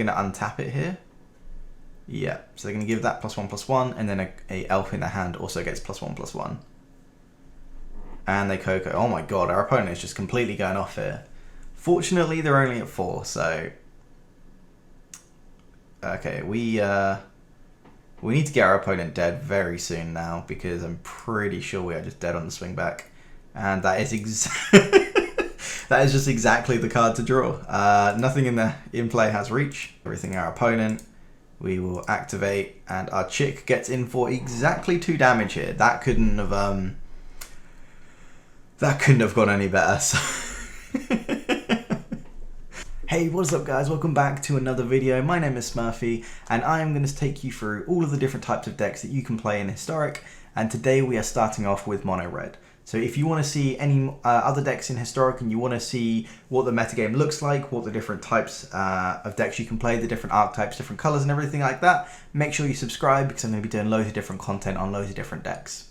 going to untap it here. Yeah, so they're going to give that +1/+1, and then a elf in their hand also gets +1/+1. And they Coco. Oh my god, our opponent is just completely going off here. Fortunately, they're only at 4, so... Okay, we need to get our opponent dead very soon now, because I'm pretty sure we are just dead on the swing back. And that is that is just exactly the card to draw. Nothing in play has reach. Everything our opponent. We will activate, and our chick gets in for exactly 2 damage here. That couldn't have gone any better. So Hey, what's up guys? Welcome back to another video. My name is Smurfy, and I am going to take you through all of the different types of decks that you can play in Historic, and today we are starting off with Mono Red. So if you want to see any other decks in Historic and you want to see what the metagame looks like, what the different types of decks you can play, the different archetypes, different colors and everything like that, make sure you subscribe because I'm going to be doing loads of different content on loads of different decks.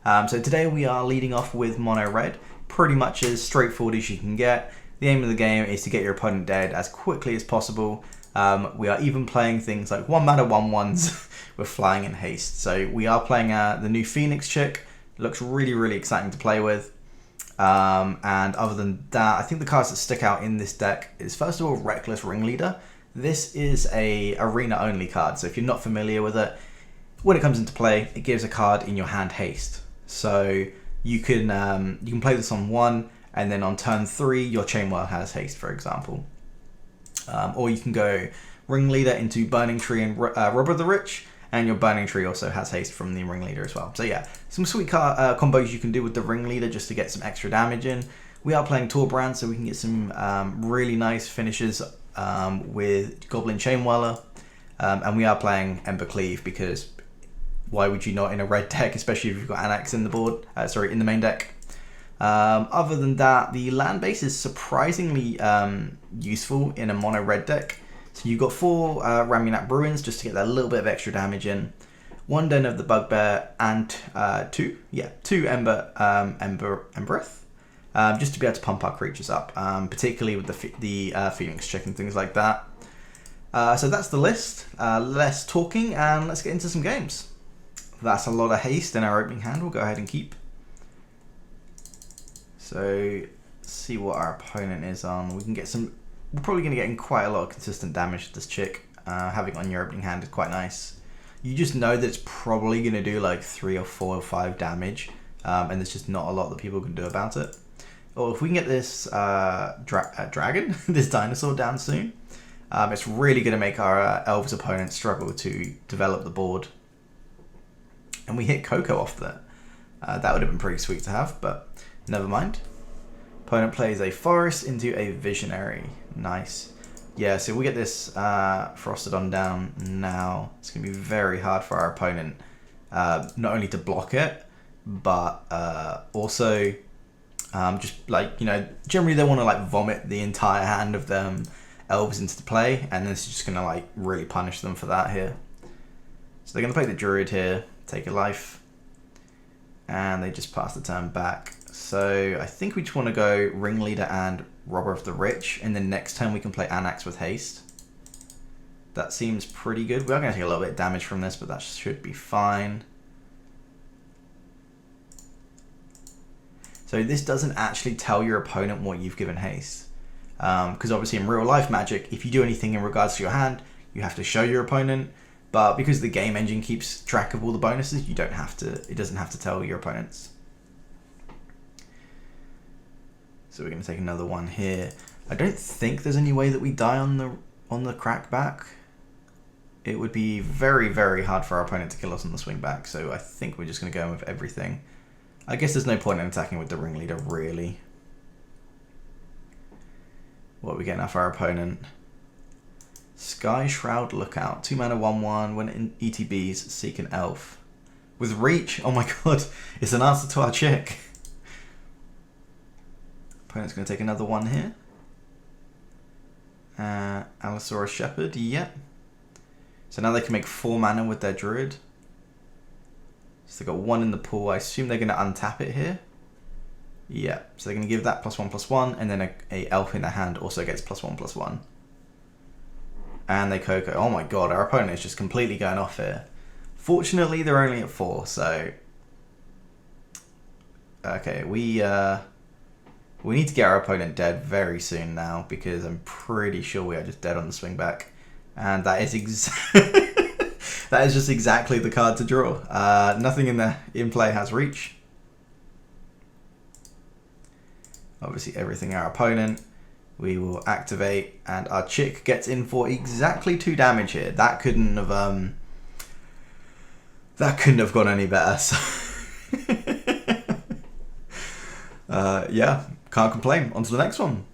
So today we are leading off with Mono Red, pretty much as straightforward as you can get. The aim of the game is to get your opponent dead as quickly as possible. We are even playing things like 1-mana 1/1s with flying and haste. So we are playing the new Phoenix chick. Looks really, really exciting to play with. And other than that, I think the cards that stick out in this deck is, first of all, Reckless Ringleader. This is a arena-only card, so if you're not familiar with it, when it comes into play, it gives a card in your hand haste. So you can play this on 1, and then on turn 3, your Chainwhirl has haste, for example. Or you can go Ringleader into Burning Tree and Robber the Rich, and your Burning Tree also has haste from the Ringleader as well. So yeah, some sweet combos you can do with the Ringleader just to get some extra damage in. We are playing Torbrand, so we can get some really nice finishes with Goblin Chainwhirler. And we are playing Ember Cleave because why would you not in a red deck, especially if you've got Anax in the board, in the main deck. Other than that, the land base is surprisingly useful in a mono red deck. So you've got 4 Ramunap Ruins just to get that little bit of extra damage in, 1 Den of the Bugbear, and 2 Embereth, just to be able to pump our creatures up, particularly with the Phoenix chick and things like that. So that's the list. Less talking and let's get into some games. That's a lot of haste in our opening hand. We'll go ahead and keep. So let's see what our opponent is on. We can get some. We're probably going to get in quite a lot of consistent damage to this chick. Having it on your opening hand is quite nice. You just know that it's probably going to do like 3 or 4 or 5 damage, and there's just not a lot that people can do about it. Or if we can get this dragon, this dinosaur down soon, it's really going to make our elves opponent struggle to develop the board. And we hit Coco off there. That would have been pretty sweet to have, but never mind. Opponent plays a forest into a visionary. Nice. Yeah, so we get this Frostodon down now. It's going to be very hard for our opponent, not only to block it, but also just like, generally they want to like vomit the entire hand of them elves into the play, and this is just going to like really punish them for that here. So they're going to play the Druid here, take a life, and they just pass the turn back. So I think we just want to go Ringleader and Robber of the Rich, and then next turn we can play Anax with haste. That seems pretty good. We are going to take a little bit of damage from this, but that should be fine. So this doesn't actually tell your opponent what you've given haste. Because obviously in real life Magic, if you do anything in regards to your hand, you have to show your opponent. But because the game engine keeps track of all the bonuses, you don't have to. It doesn't have to tell your opponents. So we're going to take another one here. I don't think there's any way that we die on the crackback. It would be very, very hard for our opponent to kill us on the swing back. So I think we're just going to go in with everything. I guess there's no point in attacking with the Ringleader, really. What are we getting off our opponent? Sky Shroud Lookout. 2-mana 1/1. When in ETBs, seek an elf. With reach? Oh my god. It's an answer to our chick. Opponent's going to take another one here. Allosaurus Shepherd, yep. So now they can make 4 mana with their Druid. So they've got 1 in the pool. I assume they're going to untap it here. Yeah, so they're going to give that +1/+1, and then a elf in their hand also gets +1/+1. And they Coco. Oh my god, our opponent is just completely going off here. Fortunately, they're only at 4, so... Okay, we need to get our opponent dead very soon now, because I'm pretty sure we are just dead on the swing back. And that is that is just exactly the card to draw. Nothing in play has reach. Obviously everything our opponent. We will activate, and our chick gets in for exactly 2 damage here. That couldn't have gone any better. So yeah, can't complain. On to the next one.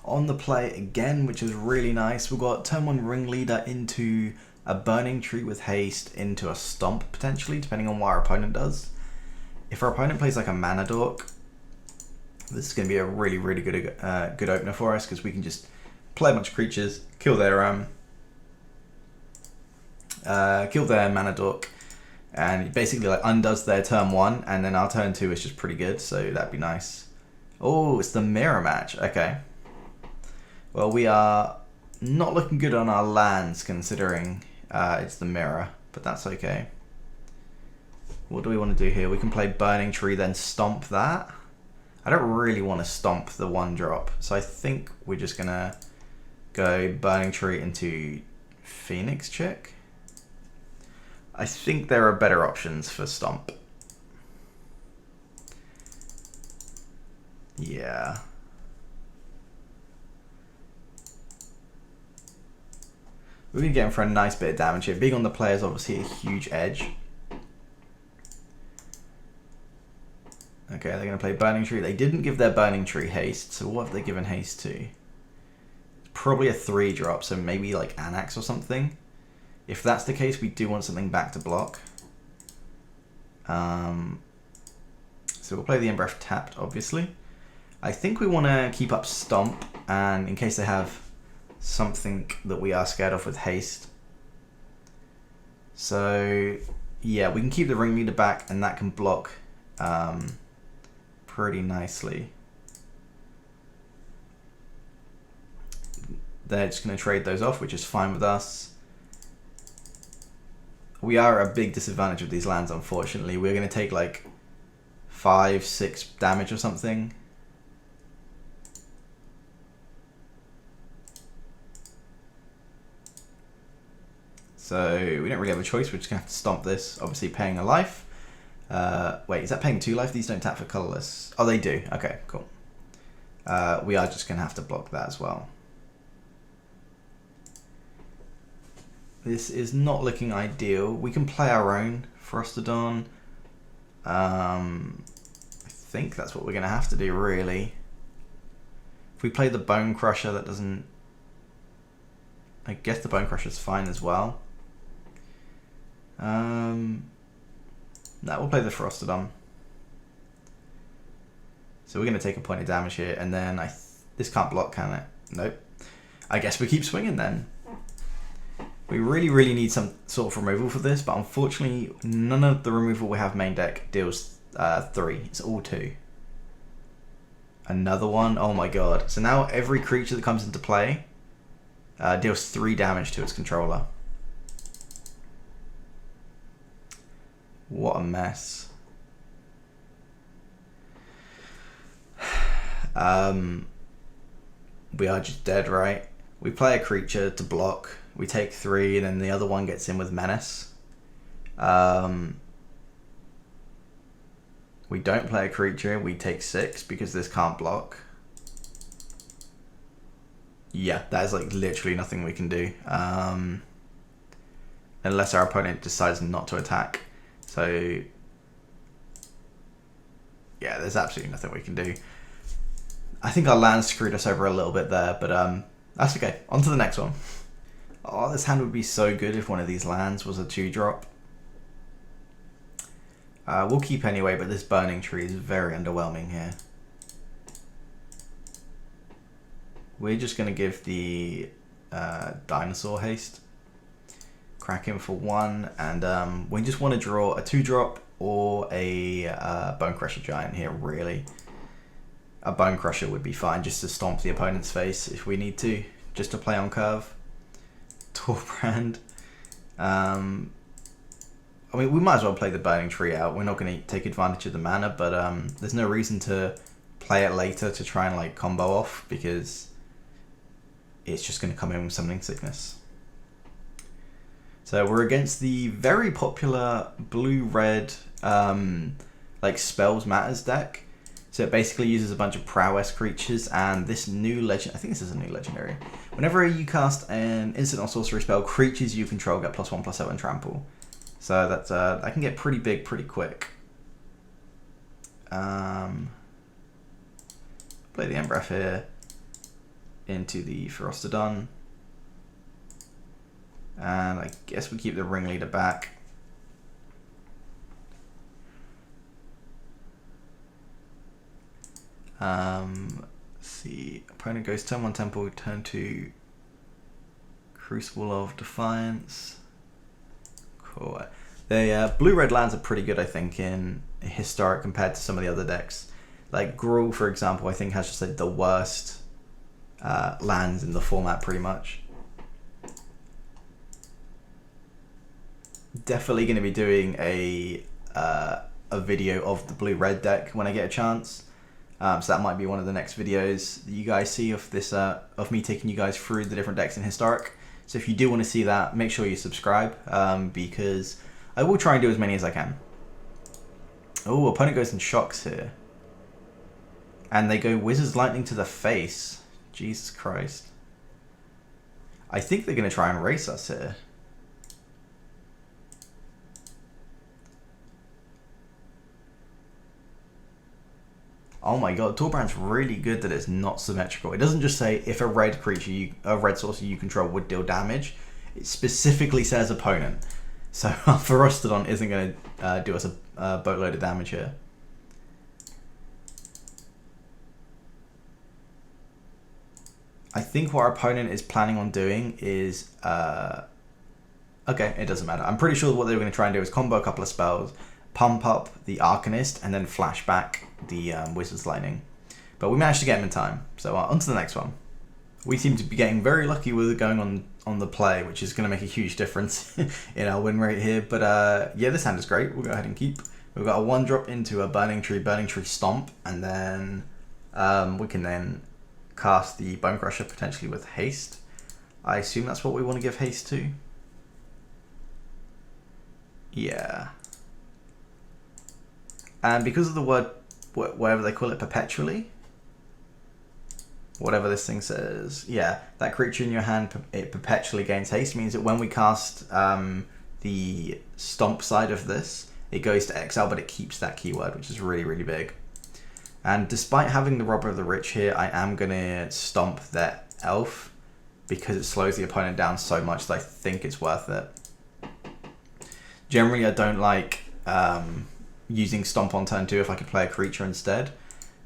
On the play again, which is really nice. We've got turn 1 Ringleader into a Burning Tree with haste into a Stomp, potentially, depending on what our opponent does. If our opponent plays like a Mana Dork, this is going to be a really, really good good opener for us, because we can just play a bunch of creatures, kill their Mana Dork, and it basically like undoes their turn 1, and then our turn 2 is just pretty good, so that'd be nice. Oh, it's the mirror match. Okay. Well, we are not looking good on our lands, considering it's the mirror, but that's okay. What do we want to do here? We can play Burning Tree, then Stomp that. I don't really want to Stomp the 1-drop, so I think we're just going to go Burning Tree into Phoenix Chick. I think there are better options for Stomp. Yeah. We're going to get in for a nice bit of damage here. Being on the play is obviously a huge edge. Okay, they're going to play Burning Tree. They didn't give their Burning Tree haste, so what have they given haste to? Probably a 3-drop, so maybe like Anax or something. If that's the case, we do want something back to block. So we'll play the Embreath tapped, obviously. I think we want to keep up Stomp, and in case they have something that we are scared of with haste. So yeah, we can keep the Ringleader back, and that can block pretty nicely. They're just going to trade those off, which is fine with us. We are at a big disadvantage with these lands, unfortunately. We're going to take like 5-6 damage or something. So we don't really have a choice. We're just going to have to Stomp this, obviously paying a life. Wait, is that paying 2 life? These don't tap for colorless. Oh, they do. Okay, cool. We are just going to have to block that as well. This is not looking ideal. We can play our own Frostodon. I think that's what we're going to have to do, really. If we play the Bone Crusher, that doesn't... I guess the Bone Crusher's fine as well. No, we'll play the Frostodon. So we're going to take a point of damage here, and then this can't block, can it? Nope. I guess we keep swinging then. We really, really need some sort of removal for this, but unfortunately, none of the removal we have main deck deals 3. It's all 2. Another one? Oh my god. So now every creature that comes into play deals 3 damage to its controller. What a mess. We are just dead, right? We play a creature to block. We take 3, and then the other one gets in with Menace. We don't play a creature. We take 6 because this can't block. Yeah, that is like literally nothing we can do. Unless our opponent decides not to attack. So, yeah, there's absolutely nothing we can do. I think our land screwed us over a little bit there, but that's okay. On to the next one. Oh, this hand would be so good if one of these lands was a 2-drop. We'll keep anyway, but this Burning Tree is very underwhelming here. We're just going to give the Dinosaur haste. Crack him for 1, and we just want to draw a 2-drop or a Bone Crusher Giant here, really. A Bone Crusher would be fine, just to stomp the opponent's face if we need to, just to play on curve. Torbrand. I mean, we might as well play the Burning Tree out. We're not going to take advantage of the mana, but there's no reason to play it later to try and like combo off, because it's just going to come in with Summoning Sickness. So we're against the very popular blue-red like Spells Matters deck. So it basically uses a bunch of prowess creatures, and this new legend, I think this is a new legendary. Whenever you cast an instant or sorcery spell, creatures you control get +1/+0 and trample. So that's that can get pretty big pretty quick. Play the Embrath here into the Ferostodon. And I guess we keep the Ringleader back. Let's see. Opponent goes turn 1 Temple, turn 2 Crucible of Defiance. Cool. The blue-red lands are pretty good, I think, in Historic compared to some of the other decks. Like Gruul, for example, I think has just like the worst lands in the format, pretty much. Definitely going to be doing a video of the blue-red deck when I get a chance. So that might be one of the next videos that you guys see of this of me taking you guys through the different decks in Historic. So if you do want to see that, make sure you subscribe, because I will try and do as many as I can. Oh, opponent goes in shocks here. And they go Wizard's Lightning to the face. Jesus Christ. I think they're going to try and race us here. Oh my god, Torbrand's really good that it's not symmetrical. It doesn't just say if a red creature, a red sorcerer you control would deal damage. It specifically says opponent. So Ferostodon isn't going to do us a boatload of damage here. I think what our opponent is planning on doing is... okay, it doesn't matter. I'm pretty sure what they were going to try and do is combo a couple of spells, pump up the Arcanist, and then flash back the Wizard's Lightning. But we managed to get him in time. So on to the next one. We seem to be getting very lucky with it going on the play, which is going to make a huge difference in our win rate here. But yeah, this hand is great. We'll go ahead and keep. We've got a 1-drop into a Burning Tree Stomp, and then we can then cast the Bone Crusher potentially with haste. I assume that's what we want to give haste to. Yeah. And because of the word, whatever they call it, perpetually, whatever this thing says, yeah, that creature in your hand, it perpetually gains haste, means that when we cast the stomp side of this, it goes to exile, but it keeps that keyword, which is really, really big. And despite having the Robber of the Rich here, I am going to stomp that elf because it slows the opponent down so much that I think it's worth it. Generally, I don't like using stomp on turn 2 if I could play a creature instead,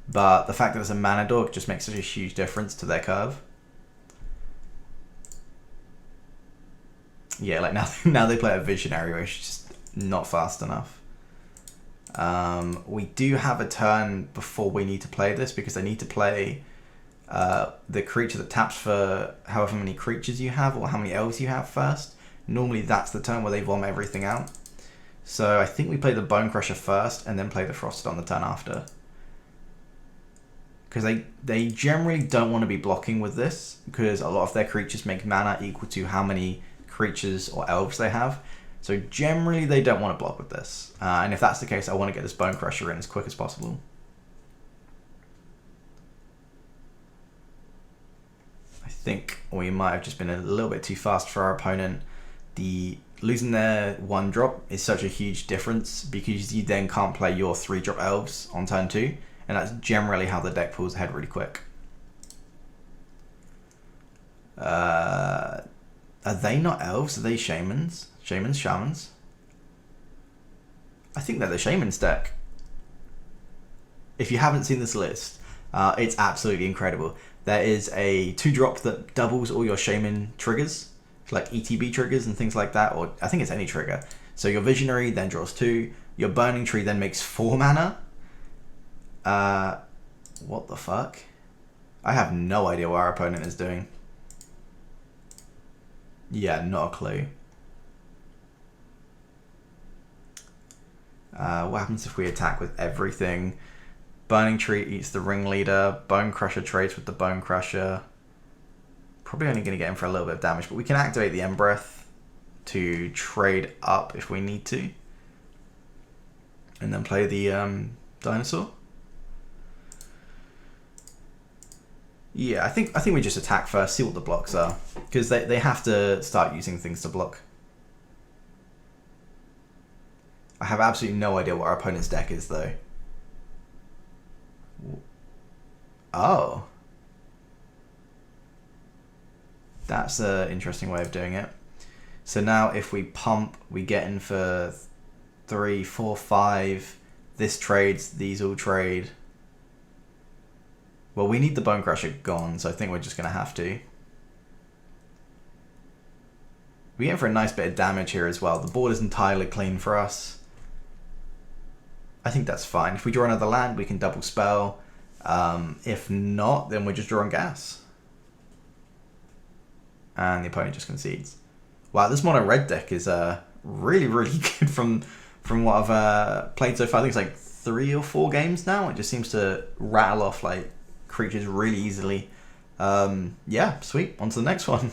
but the fact that it's a mana dog just makes such a huge difference to their curve. Yeah, like now they play a Visionary, which is just not fast enough. We do have a turn before we need to play this, because they need to play the creature that taps for however many creatures you have or how many elves you have first. Normally that's the turn where they vomit everything out. So I think we play the Bone Crusher first and then play the Frosted on the turn after. Because they generally don't want to be blocking with this, because a lot of their creatures make mana equal to how many creatures or elves they have. So generally they don't want to block with this. And if that's the case, I want to get this Bone Crusher in as quick as possible. I think we might have just been a little bit too fast for our opponent. Losing their 1-drop is such a huge difference, because you then can't play your 3-drop elves on turn 2, and that's generally how the deck pulls ahead really quick. Are they not elves? Are they shamans? Shamans? I think they're the shamans deck. If you haven't seen this list, it's absolutely incredible. There is a 2-drop that doubles all your shaman triggers, like ETB triggers and things like that, or I think it's any trigger. So your Visionary then draws 2, your Burning Tree then makes 4 mana. What the fuck? I have no idea what our opponent is doing. Yeah, not a clue. What happens if we attack with everything? Burning Tree eats the Ringleader. Bone Crusher trades with the Bone Crusher. Probably only going to get him for a little bit of damage, but we can activate the End Breath to trade up if we need to. And then play the Dinosaur. Yeah, I think we just attack first, see what the blocks are. Because they have to start using things to block. I have absolutely no idea what our opponent's deck is, though. Oh. That's an interesting way of doing it. So now if we pump, we get in for 3, 4, 5. This trades, these all trade. Well, we need the Bone Crusher gone, so I think we're just going to have to. We get in for a nice bit of damage here as well. The board is entirely clean for us. I think that's fine. If we draw another land, we can double spell. If not, then we're just drawing gas. And the opponent just concedes. Wow, this mono red deck is really, really good from what I've played so far. I think it's like 3 or 4 games now. It just seems to rattle off like creatures really easily. Yeah, sweet. On to the next one.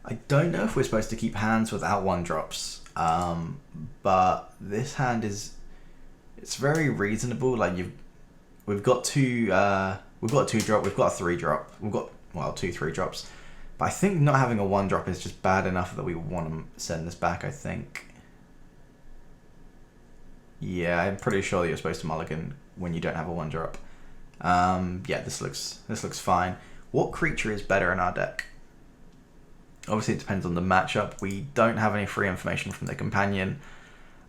I don't know if we're supposed to keep hands without 1-drops, but this hand it's very reasonable. Like we've got 2 drop, we've got a 3-drop, we've got 2 3-drops. But I think not having a 1-drop is just bad enough that we want to send this back, I think. Yeah, I'm pretty sure that you're supposed to mulligan when you don't have a 1-drop. Yeah, this looks fine. What creature is better in our deck? Obviously, it depends on the matchup. We don't have any free information from the companion.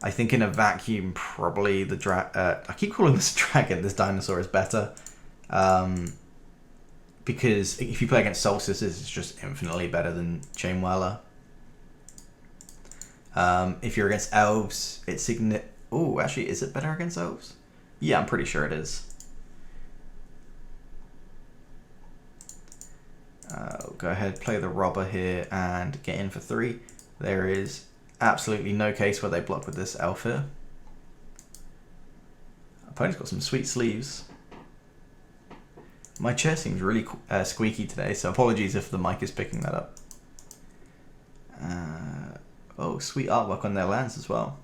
I think in a vacuum, probably the I keep calling this dragon. This dinosaur is better. Because if you play against Solstices, it's just infinitely better than Chain Whirler. If you're against Elves, it's oh, actually, is it better against Elves? Yeah, I'm pretty sure it is. Go ahead, play the Robber here and get in for 3. There is absolutely no case where they block with this Elf here. Opponent's got some sweet sleeves. My chair seems really squeaky today, so apologies if the mic is picking that up. Oh, sweet artwork on their lands as well.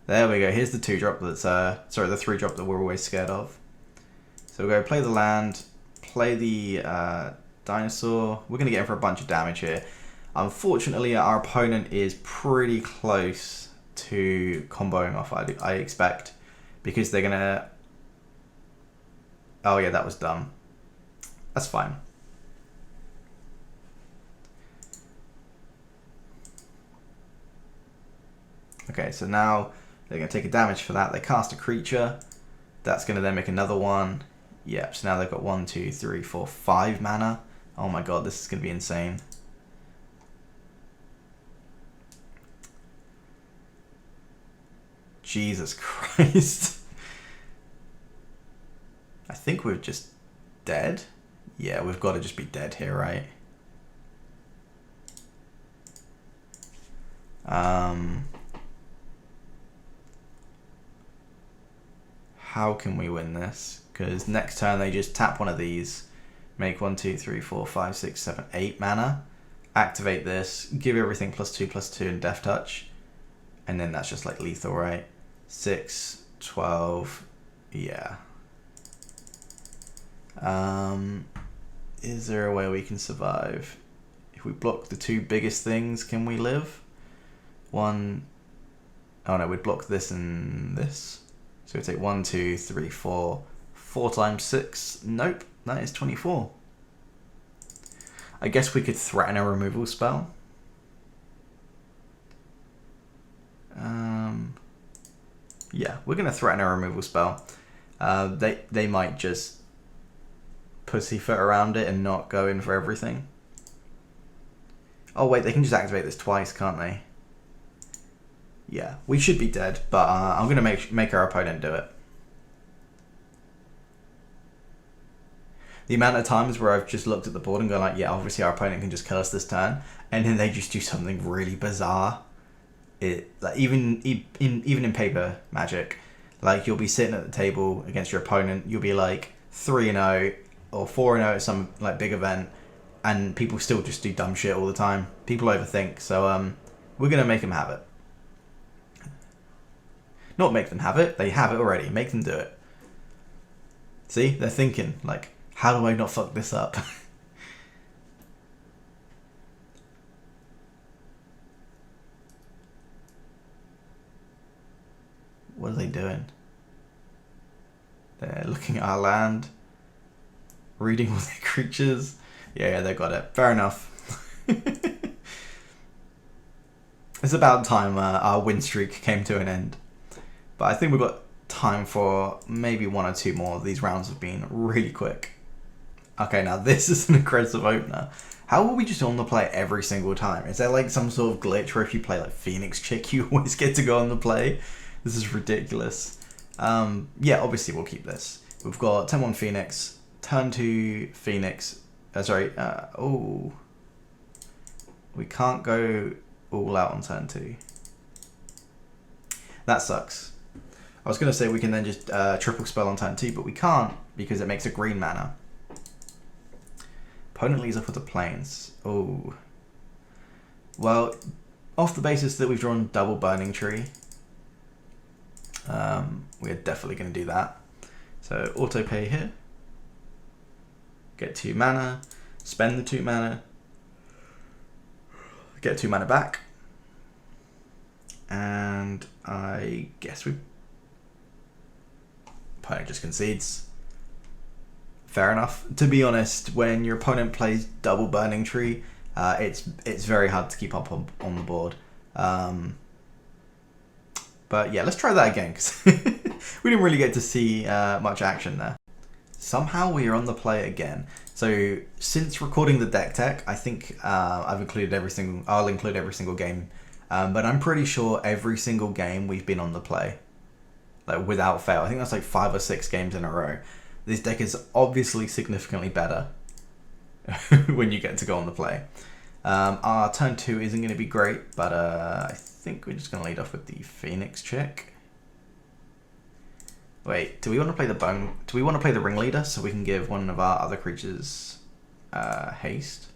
There we go. Here's the 2-drop that's sorry, the 3-drop that we're always scared of. So we'll go play the land, play the dinosaur. We're going to get in for a bunch of damage here. Unfortunately, our opponent is pretty close to comboing off, I expect, because they're going to... Oh yeah, that was dumb. That's fine. Okay, so now they're going to take a damage for that. They cast a creature. That's going to then make another one. Yep, so now they've got 1, 2, 3, 4, 5 mana. Oh my god, this is going to be insane. Jesus Christ. I think we're just dead. Yeah, we've got to just be dead here, right? How can we win this? Because next turn they just tap one of these, make 1, 2, 3, 4, 5, 6, 7, 8 mana, activate this, give everything +2/+2 and Death Touch, and then that's just like lethal, right? 6, 12, yeah. Is there a way we can survive? If we block the 2 biggest things, can we live? 1, oh no, we'd block this and this. So we take 1, 2, 3, 4, 4 times 6. Nope, that is 24. I guess we could threaten a removal spell. Yeah, we're gonna threaten a removal spell. They might just pussyfoot around it and not go in for everything. Oh wait, they can just activate this twice, can't they? Yeah, we should be dead, but I'm gonna make our opponent do it. The amount of times where I've just looked at the board and gone like, yeah, obviously our opponent can just kill us this turn, and then they just do something really bizarre. It like even in paper Magic, like you'll be sitting at the table against your opponent, you'll be like 3-0 or 4-0 at some like big event, and people still just do dumb shit all the time. People overthink, so we're gonna make them have it. Not make them have it, they have it already. Make them do it. See, they're thinking like, how do I not fuck this up? What are they doing? They're looking at our land, reading all their creatures. Yeah, they got it. Fair enough. It's about time our win streak came to an end. But I think we've got time for maybe 1 or 2 more. These rounds have been really quick. Okay, now this is an aggressive opener. How are we just on the play every single time? Is there like some sort of glitch where if you play like Phoenix Chick, you always get to go on the play? This is ridiculous. Yeah, obviously we'll keep this. We've got turn 1 Phoenix, turn 2 Phoenix. Oh. We can't go all out on turn 2. That sucks. I was going to say we can then just triple spell on turn 2, but we can't because it makes a green mana. Opponent leads up with the planes. Oh. Well, off the basis that we've drawn double Burning Tree, we're definitely going to do that. So auto pay here. Get 2 mana. Spend the 2 mana. Get 2 mana back. And I guess opponent just concedes. Fair enough. To be honest, when your opponent plays double Burning Tree, it's very hard to keep up on the board. But yeah, let's try that again, because we didn't really get to see much action there. Somehow we are on the play again. So since recording the deck tech, I think I'll include every single game. But I'm pretty sure every single game we've been on the play, like without fail. I think that's like 5 or 6 games in a row. This deck is obviously significantly better when you get to go on the play. Our turn 2 isn't going to be great, but I think we're just going to lead off with the Phoenix Chick. Wait, do we want to play the Bone? Do we want to play the Ringleader so we can give one of our other creatures haste?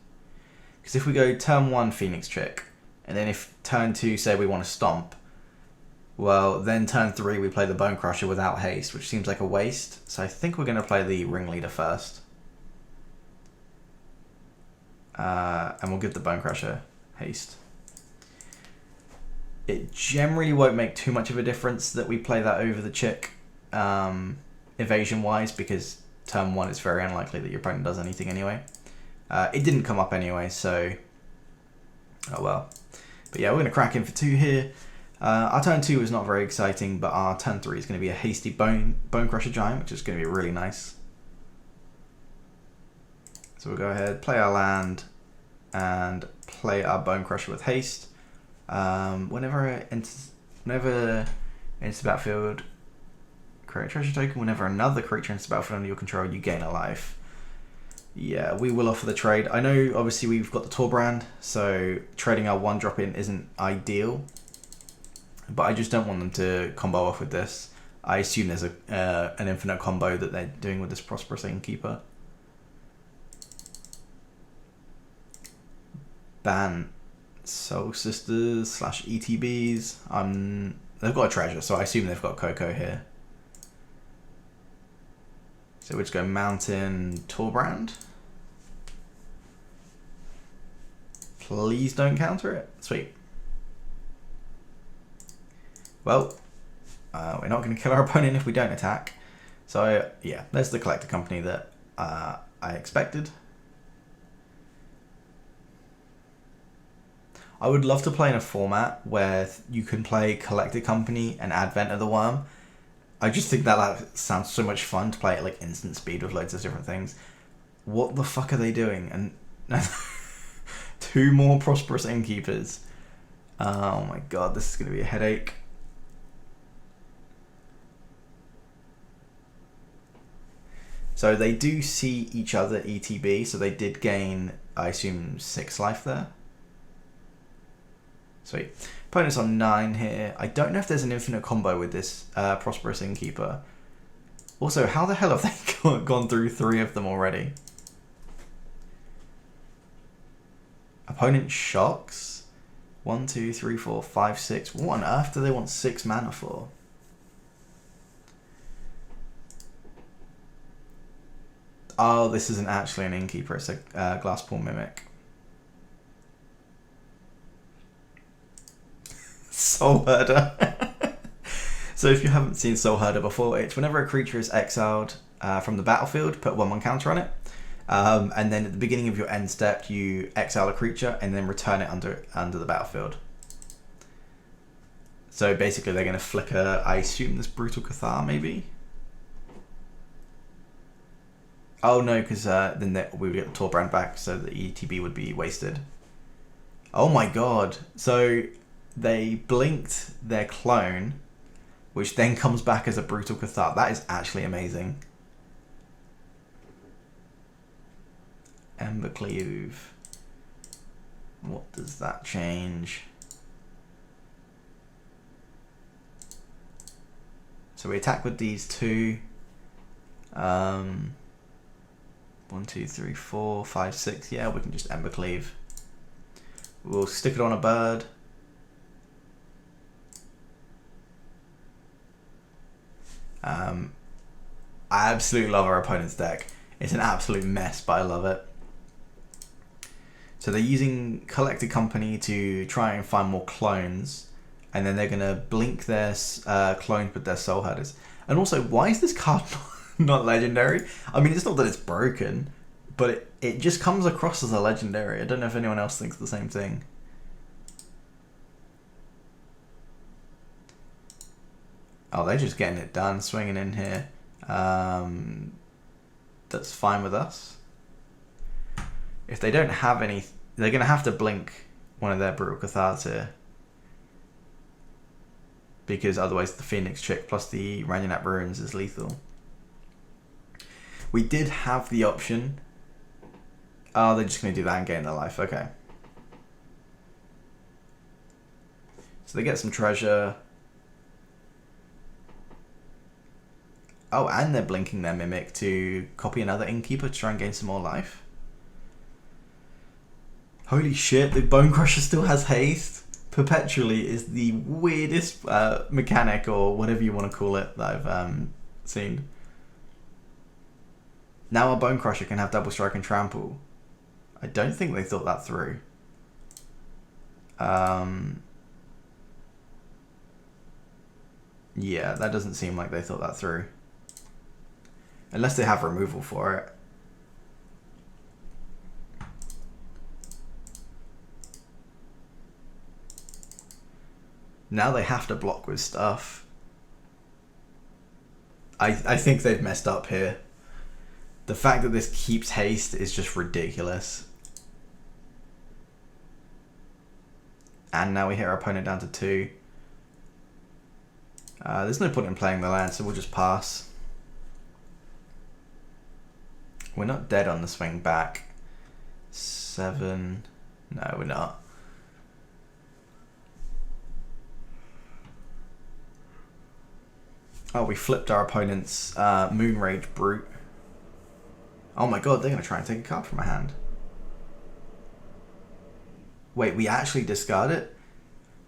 Because if we go turn 1 Phoenix Chick, and then if turn 2 say we want to stomp, well then turn 3 we play the Bone Crusher without haste, which seems like a waste. So I think we're going to play the Ringleader first. And we'll give the Bone Crusher haste. It generally won't make too much of a difference that we play that over the Chick, evasion wise, because turn 1 it's very unlikely that your opponent does anything anyway. It didn't come up anyway, so oh well. But yeah, we're going to crack in for 2 here. Our turn 2 is not very exciting, but our turn 3 is going to be a hasty Bone Crusher Giant, which is going to be really nice. So we'll go ahead, play our land, and play our Bone Crusher with haste. Whenever it enters the battlefield, create a treasure token. Whenever another creature enters the battlefield under your control, you gain a life. Yeah, we will offer the trade. I know obviously we've got the Torbrand, so trading our 1 drop in isn't ideal, but I just don't want them to combo off with this. I assume there's an infinite combo that they're doing with this Prosperous Innkeeper. Ban Soul Sisters / ETBs. They've got a treasure, so I assume they've got Coco here. So we'll just go Mountain Torbrand. Please don't counter it. Sweet. Well, we're not going to kill our opponent if we don't attack. So yeah, there's the collector company that I expected. I would love to play in a format where you can play Collector Company and Advent of the Worm. I just think that sounds so much fun to play at like instant speed with loads of different things. What the fuck are they doing? And 2 more Prosperous Innkeepers. Oh my god, this is going to be a headache. So they do see each other ETB, so they did gain, I assume, 6 life there. Sweet. Opponent's on 9 here. I don't know if there's an infinite combo with this Prosperous Innkeeper. Also, how the hell have they gone through 3 of them already? Opponent shocks. 1, 2, 3, 4, 5, 6. What on earth do they want 6 mana for? Oh, this isn't actually an Innkeeper, it's a Glasspool Mimic. Soul Herder. So if you haven't seen Soul Herder before, it's whenever a creature is exiled from the battlefield, put 1/1 counter on it. And then at the beginning of your end step, you exile a creature and then return it under the battlefield. So basically they're going to flicker, I assume, this Brutal Cathar maybe? Oh no, because then we would get the Torbrand back, so the ETB would be wasted. Oh my god. So they blinked their clone, which then comes back as a Brutal Cathar. That is actually amazing. Embercleave. What does that change? So we attack with these 2. 1, 2, 3, 4, 5, 6. Yeah, we can just Embercleave. We'll stick it on a bird. I absolutely love our opponent's deck. It's an absolute mess, but I love it. So they're using Collected Company to try and find more clones, and then they're going to blink their clones with their Soul Herders. And also, why is this card not legendary? I mean, it's not that it's broken, but it just comes across as a legendary. I don't know if anyone else thinks the same thing. Oh, they're just getting it done, swinging in here. That's fine with us. If they don't have any, they're going to have to blink one of their Brutal Cathars here. Because otherwise the Phoenix Chick plus the Ranyanap Ruins is lethal. We did have the option. Oh, they're just going to do that and gain their life. Okay. So they get some treasure. Oh, and they're blinking their Mimic to copy another Innkeeper to try and gain some more life. Holy shit, the Bone Crusher still has haste. Perpetually is the weirdest mechanic, or whatever you want to call it, that I've seen. Now our Bone Crusher can have Double Strike and Trample. I don't think they thought that through. Yeah, that doesn't seem like they thought that through. Unless they have removal for it. Now they have to block with stuff. I think they've messed up here. The fact that this keeps haste is just ridiculous. And now we hit our opponent down to 2. There's no point in playing the land, so we'll just pass. We're not dead on the swing back. 7. No, we're not. Oh, we flipped our opponent's Moonrage Brute. Oh my god, they're going to try and take a card from my hand. Wait, we actually discard it?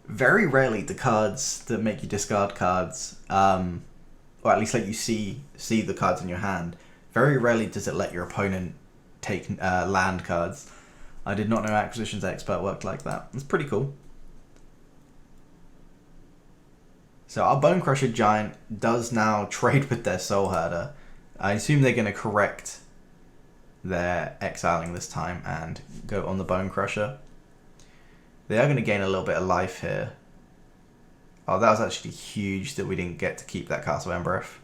Very rarely do cards that make you discard cards, or at least let you see the cards in your hand, very rarely does it let your opponent take land cards. I did not know Acquisitions Expert worked like that. It's pretty cool. So our Bone Crusher Giant does now trade with their Soul Herder. I assume they're going to correct their exiling this time and go on the Bone Crusher. They are going to gain a little bit of life here. Oh, that was actually huge that we didn't get to keep that Castle Embereth.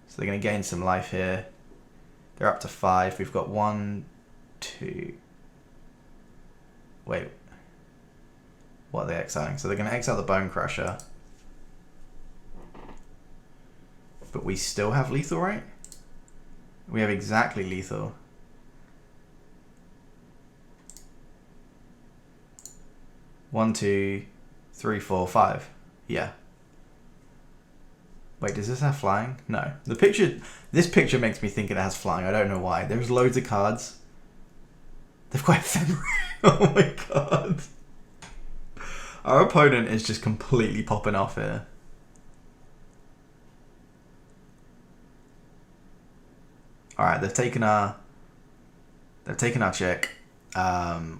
So they're going to gain some life here. They're up to 5. We've got 1, 2... Wait. What are they exiling? So they're going to exile the Bone Crusher. But we still have lethal, right? We have exactly lethal. One, two, three, four, five. Yeah. Wait, does this have flying? No. This picture makes me think it has flying. I don't know why. There's loads of cards. They've got ephemeral. Oh my god. Our opponent is just completely popping off here. Alright, they've taken our check.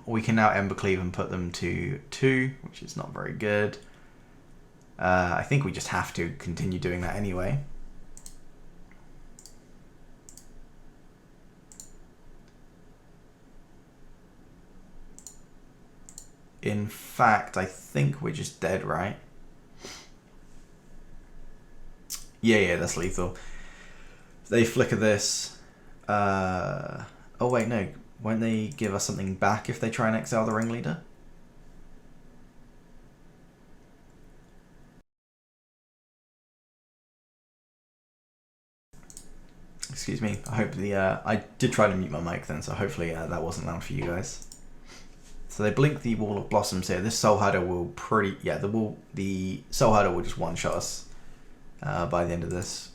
We can now Embercleave and put them to 2, which is not very good. I think we just have to continue doing that anyway. In fact, I think we're just dead, right? Yeah, that's lethal. They flicker this. Oh wait, no. Won't they give us something back if they try and exile the ringleader? Excuse me. I hope I did try to mute my mic then, so hopefully that wasn't loud for you guys. So they blink the Wall of Blossoms here. This Soul Herder will the Soul Herder will just one-shot us by the end of this.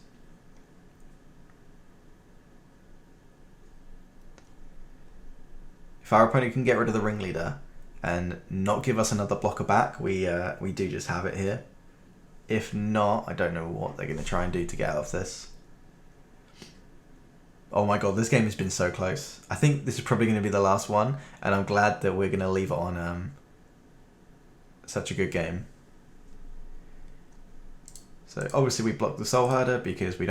If our opponent can get rid of the ringleader and not give us another blocker back, we do just have it here. If not, I don't know what they're going to try and do to get out of this. Oh my god, this game has been so close. I think this is probably going to be the last one, and I'm glad that we're going to leave it on such a good game. So obviously we block the Soul Herder because we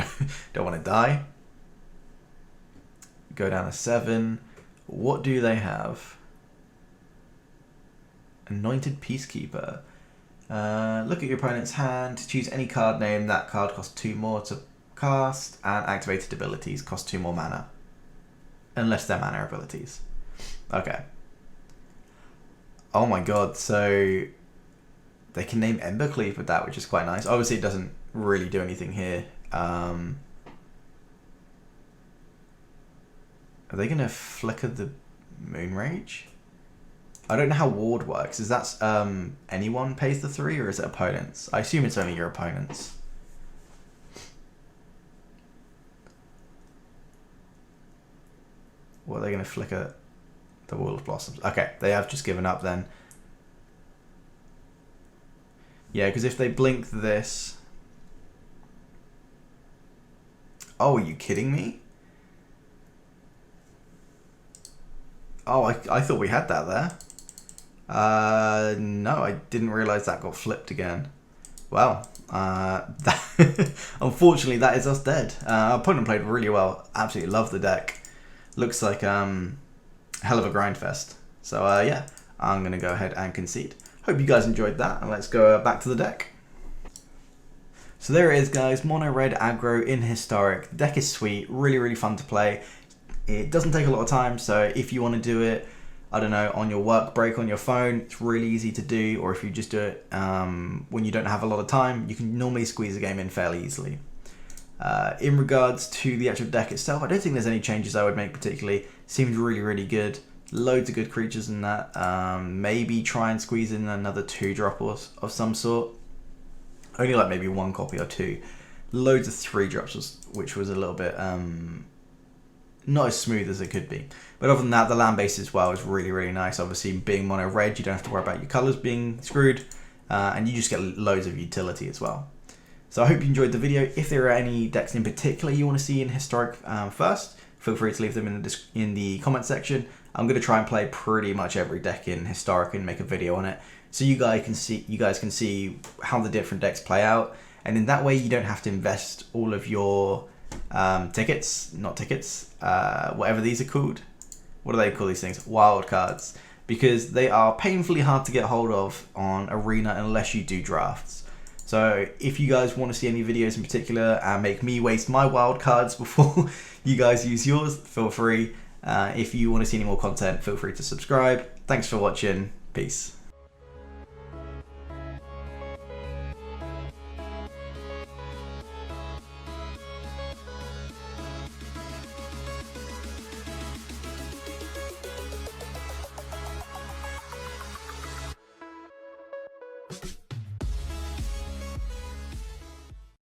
don't want to die. Go down to 7. What do they have? Anointed Peacekeeper. Look at your opponent's hand. Choose any card name. That card costs 2 more to cast, and activated abilities cost 2 more mana. Unless they're mana abilities. Okay. Oh my god, so they can name Embercleave with that, which is quite nice. Obviously it doesn't really do anything here. Are they going to flicker the Moonrage? I don't know how Ward works. Is that anyone pays the 3, or is it opponents? I assume it's only your opponents. What are they going to flicker? The Wall of Blossoms. Okay, they have just given up then. Yeah, because if they blink this... Oh, are you kidding me? Oh, I thought we had that there. No, I didn't realise that got flipped again. Well, unfortunately that is us dead. Our opponent played really well. Absolutely love the deck. Looks like hell of a grind fest. So yeah, I'm going to go ahead and concede. Hope you guys enjoyed that, and let's go back to the deck. So there it is, guys. Mono red aggro in Historic. The deck is sweet, really fun to play. It doesn't take a lot of time, so if you want to do it, I don't know, on your work break on your phone, it's really easy to do, or if you just do it when you don't have a lot of time, you can normally squeeze a game in fairly easily. In regards to the actual deck itself, I don't think there's any changes I would make particularly. Seems really good. Loads of good creatures in that. Maybe try and squeeze in another 2-drop of some sort. Only like maybe 1 copy or 2. Loads of 3-drops, which was a little bit not as smooth as it could be. But other than that, the land base as well is really nice. Obviously, being mono red, you don't have to worry about your colors being screwed, and you just get loads of utility as well. So I hope you enjoyed the video. If there are any decks in particular you want to see in Historic first, feel free to leave them in the comment section. I'm going to try and play pretty much every deck in Historic and make a video on it, so you guys can see how the different decks play out. And in that way, you don't have to invest all of your whatever these are called. What do they call these things? Wild cards. Because they are painfully hard to get hold of on Arena unless you do drafts. So if you guys want to see any videos in particular and make me waste my wild cards before you guys use yours, feel free. If you want to see any more content, feel free to subscribe. Thanks for watching. Peace.